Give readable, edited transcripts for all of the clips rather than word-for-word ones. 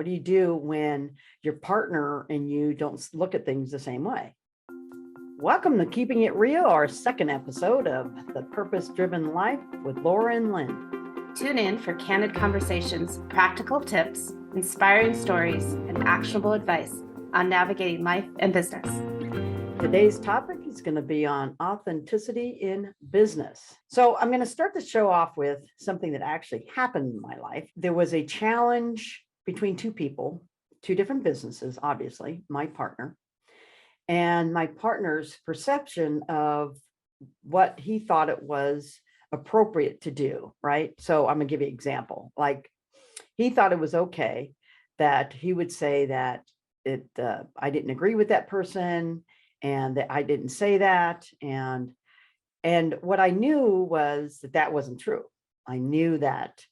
what do you do when your partner and you don't look at things the same way? Welcome to Keeping It Real, our second episode of The Purpose-Driven Life with Laura and Lynn. Tune in for candid conversations, practical tips, inspiring stories, and actionable advice on navigating life and business. Today's topic is going to be on authenticity in business. So I'm going to start the show off with something that actually happened in my life. There was a challenge between two people, two different businesses, obviously, my partner, and my partner's perception of what he thought it was appropriate to do, right? So I'm going to give you an example. Like, he thought it was okay that he would say that I didn't agree with that person and that I didn't say that. And what I knew was that that wasn't true. I knew that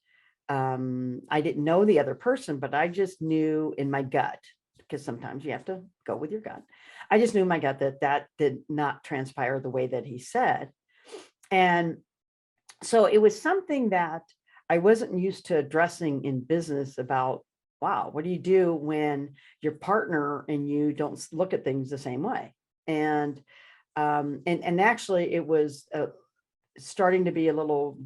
I didn't know the other person, but I just knew in my gut, because sometimes you have to go with your gut. I just knew in my gut that that did not transpire the way that he said. And so it was something that I wasn't used to addressing in business about, wow, what do you do when your partner and you don't look at things the same way? And actually it was starting to be a little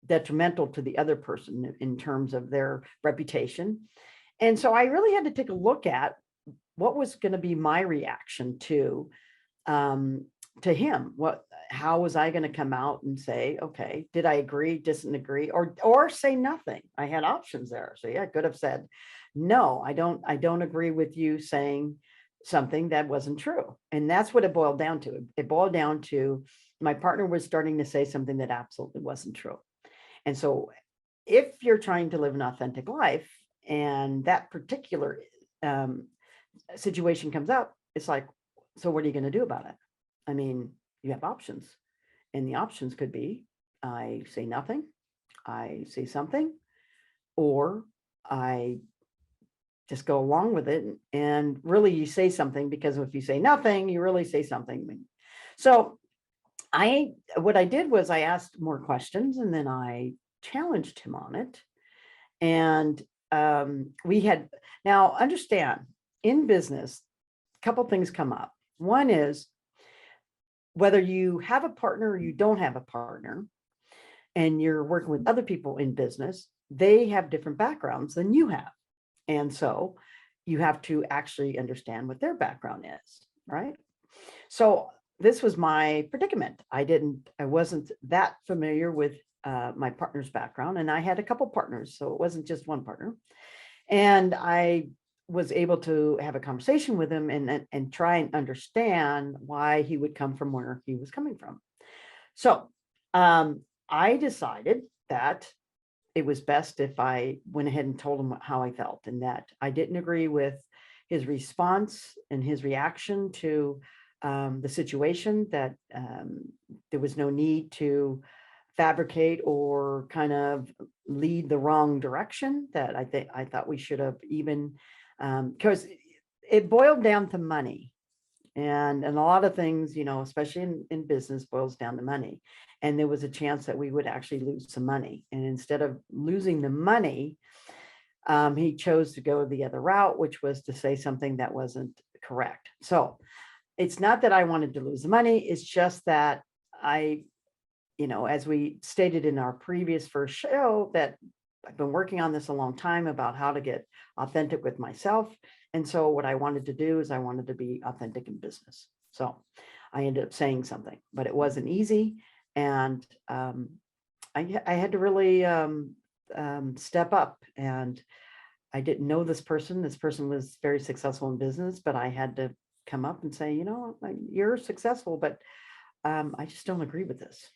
detrimental to the other person in terms of their reputation. And so I really had to take a look at what was going to be my reaction to him. How was I going to come out and say, okay, did I agree, disagree, or say nothing? I had options there. So yeah, I could have said, no, I don't agree with you saying something that wasn't true. And that's what it boiled down to. It boiled down to my partner was starting to say something that absolutely wasn't true. And so if you're trying to live an authentic life and that particular situation comes up, it's like, so what are you going to do about it? I mean, you have options, and the options could be I say nothing, I say something, or I just go along with it. And really you say something, because if you say nothing, you really say something. So what I did was I asked more questions, and then I challenged him on it. And now understand, in business, a couple things come up. One is whether you have a partner or you don't have a partner, and you're working with other people in business, they have different backgrounds than you have. And so you have to actually understand what their background is, right? So this was my predicament. I wasn't that familiar with my partner's background, and I had a couple partners, so it wasn't just one partner. And I was able to have a conversation with him and try and understand why he would come from where he was coming from. So I decided that it was best if I went ahead and told him how I felt, and that I didn't agree with his response and his reaction to the situation, that there was no need to fabricate or kind of lead the wrong direction, that I thought we should have even, because it boiled down to money. And a lot of things, especially in business, boils down to money. And there was a chance that we would actually lose some money. And instead of losing the money, he chose to go the other route, which was to say something that wasn't correct. So it's not that I wanted to lose the money. It's just that as we stated in our previous first show, that I've been working on this a long time about how to get authentic with myself. And so what I wanted to do is I wanted to be authentic in business. So I ended up saying something, but it wasn't easy. And I had to really step up. And I didn't know this person. This person was very successful in business, but I had to come up and say, you're successful, but I just don't agree with this.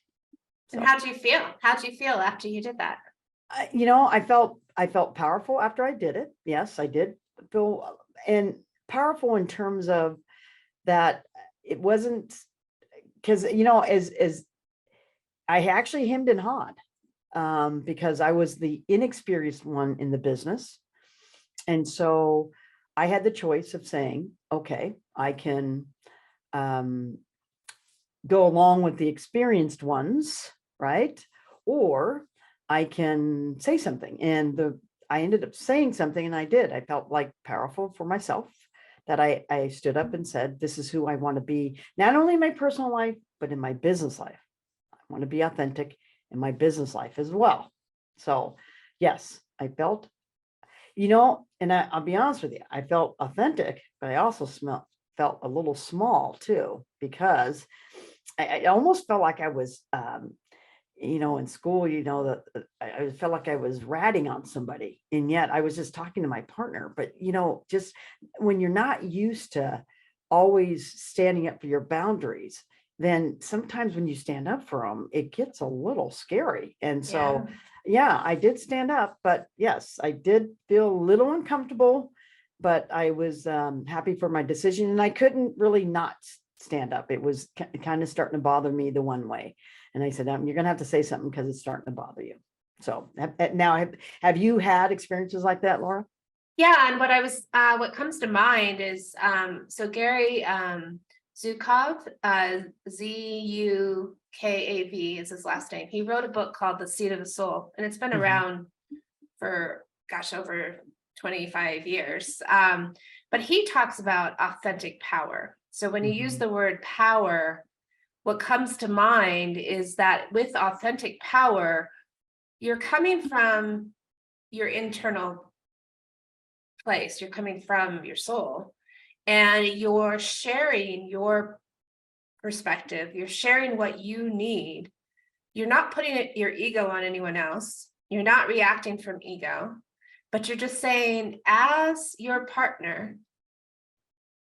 So, and how'd you feel? How'd you feel after you did that? I felt powerful after I did it. Yes, I did feel, and powerful in terms of that it wasn't, because, as I actually hemmed and hawed, because I was the inexperienced one in the business. And so I had the choice of saying, okay, I can go along with the experienced ones, right? Or I can say something. And I ended up saying something, and I did. I felt like powerful for myself that I stood up and said, this is who I want to be, not only in my personal life, but in my business life. I want to be authentic in my business life as well. So yes, I felt, and I'll be honest with you, I felt authentic, but I also felt a little small too, because I almost felt like I was, in school, that I felt like I was ratting on somebody, and yet I was just talking to my partner. But, just when you're not used to always standing up for your boundaries, then sometimes when you stand up for them, it gets a little scary. And so, yeah, I did stand up, but yes, I did feel a little uncomfortable, but I was happy for my decision, and I couldn't really not stand up. It was kind of starting to bother me the one way. And I said, you're going to have to say something because it's starting to bother you. So now, have you had experiences like that, Laura? Yeah, and what comes to mind is, so Gary Zukov, Zukav is his last name. He wrote a book called The Seat of the Soul, and it's been around for, over 25 years. But he talks about authentic power. So when you use the word power, what comes to mind is that with authentic power, you're coming from your internal place, you're coming from your soul, and you're sharing your perspective, you're sharing what you need. You're not putting your ego on anyone else. You're not reacting from ego, but you're just saying, as your partner,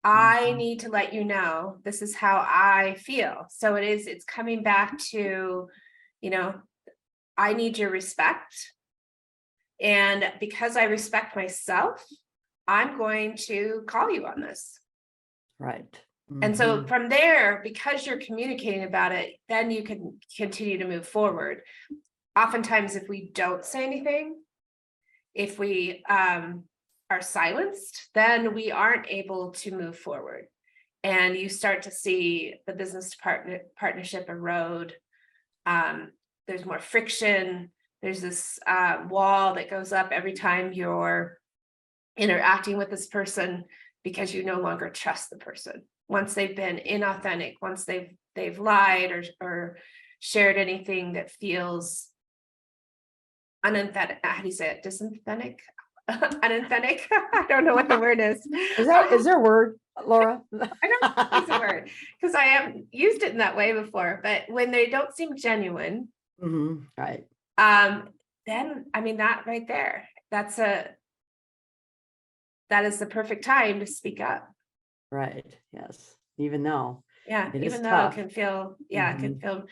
I need to let you know this is how I feel. So it's coming back to, I need your respect. And because I respect myself, I'm going to call you on this. Right. And so from there, because you're communicating about it, then you can continue to move forward. Oftentimes, if we don't say anything, if we are silenced, then we aren't able to move forward. And you start to see the business partnership erode. There's more friction. There's this wall that goes up every time you're interacting with this person, because you no longer trust the person. Once they've been inauthentic, once they've lied or shared anything that feels unauthentic, how do you say it? Disauthentic? Unauthentic? I don't know what the word is. Is there a word, Laura? I don't know if it's a word, because I haven't used it in that way before, but when they don't seem genuine, right. Then, that right there, that is the perfect time to speak up. Right. Yes. Even though. Yeah, It is even though tough. it can feel, it can feel,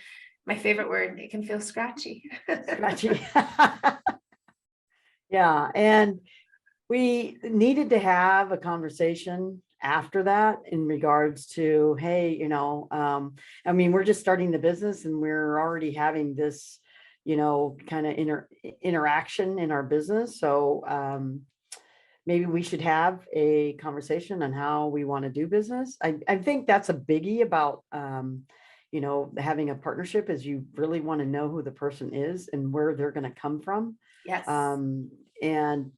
my favorite word, it can feel scratchy. Scratchy. Yeah. And we needed to have a conversation after that in regards to, hey, we're just starting the business, and we're already having this, kind of interaction in our business. So maybe we should have a conversation on how we want to do business. I think that's a biggie about, having a partnership, is you really want to know who the person is and where they're going to come from. Yes. And,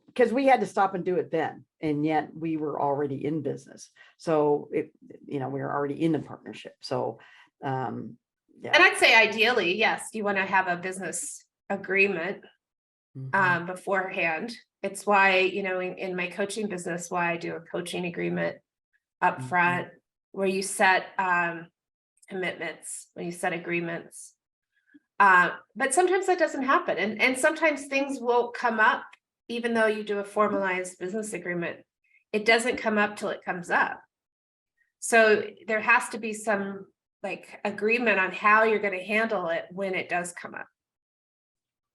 because we had to stop and do it then, and yet we were already in business. So we were already in the partnership. So, yeah. And I'd say ideally, yes, you want to have a business agreement beforehand. It's why, in my coaching business, why I do a coaching agreement upfront, where you set commitments, when you set agreements. But sometimes that doesn't happen. And sometimes things will come up, even though you do a formalized business agreement. It doesn't come up till it comes up. So there has to be some agreement on how you're going to handle it when it does come up.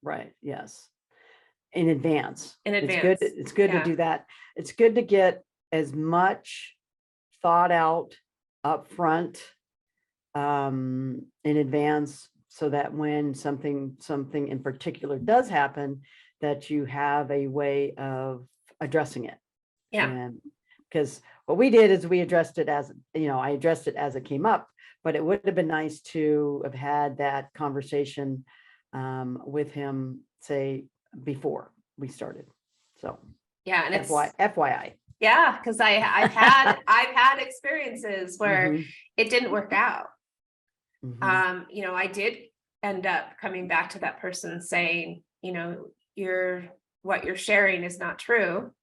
Right. Yes. In advance. It's good to do that. It's good to get as much thought out up front in advance, so that when something in particular does happen, that you have a way of addressing it. Yeah. And because what we did is we addressed it as, I addressed it as it came up, but it would have been nice to have had that conversation with him, say, before, we started. So Yeah. And it's, FYI. yeah, because I've had experiences where Mhm, it didn't work out. mhm. I did end up coming back to that person saying, what you're sharing is not true.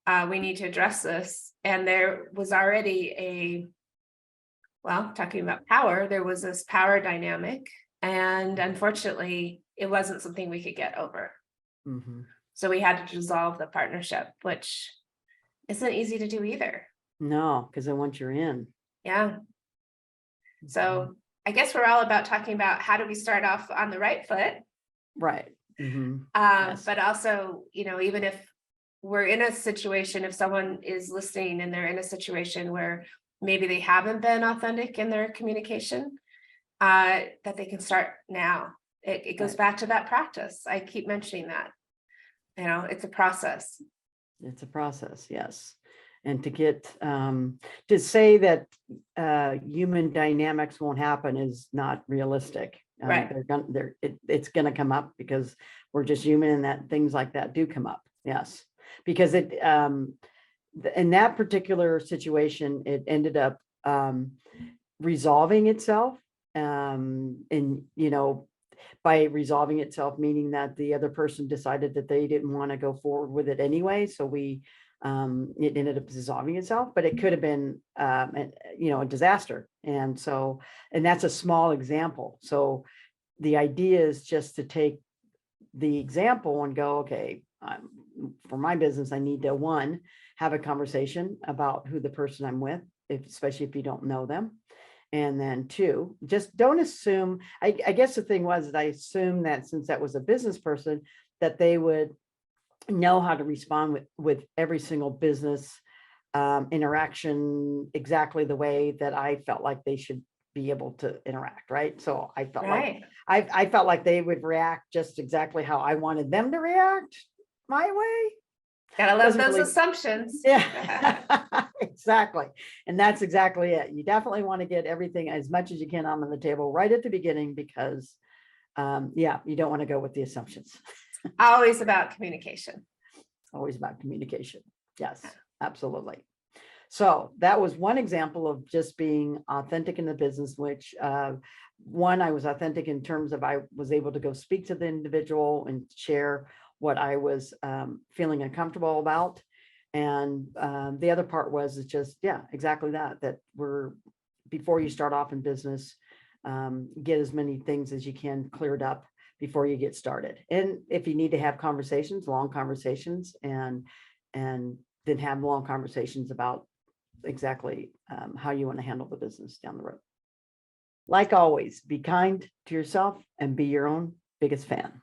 We need to address this. And there was already talking about power, there was this power dynamic. And unfortunately, it wasn't something we could get over. Mhm. So we had to dissolve the partnership, which isn't easy to do either. No, because then once you're in. Yeah. Mhm. So I guess we're all about talking about how do we start off on the right foot. Right. Mhm. Yes. But also, even if we're in a situation, if someone is listening and they're in a situation where maybe they haven't been authentic in their communication, that they can start now. It goes Right. back to that practice. I keep mentioning that. It's a process. It's a process, yes. And to say that human dynamics won't happen is not realistic. Right. It's gonna come up because we're just human, and that things like that do come up. Yes, because in that particular situation, it ended up resolving itself. And by resolving itself, meaning that the other person decided that they didn't want to go forward with it anyway. So it ended up dissolving itself, but it could have been, a disaster. And that's a small example. So the idea is just to take the example and go, okay, for my business, I need to have a conversation about who the person I'm with, especially if you don't know them. And then two, just don't assume, I guess the thing was that I assumed that since that was a business person, that they would know how to respond with every single business interaction exactly the way that I felt like they should be able to interact. Right. So I felt like I felt like they would react just exactly how I wanted them to react my way. Gotta love those assumptions. Yeah, exactly. And that's exactly it. You definitely want to get everything as much as you can on the table right at the beginning, because you don't want to go with the assumptions. Always about communication. Always about communication. Yes, absolutely. So that was one example of just being authentic in the business, which one, I was authentic in terms of I was able to go speak to the individual and share what I was feeling uncomfortable about. And the other part was just, exactly that before you start off in business, get as many things as you can cleared up before you get started. And if you need to have conversations, long conversations, and then have long conversations about exactly how you want to handle the business down the road. Like always, be kind to yourself and be your own biggest fan.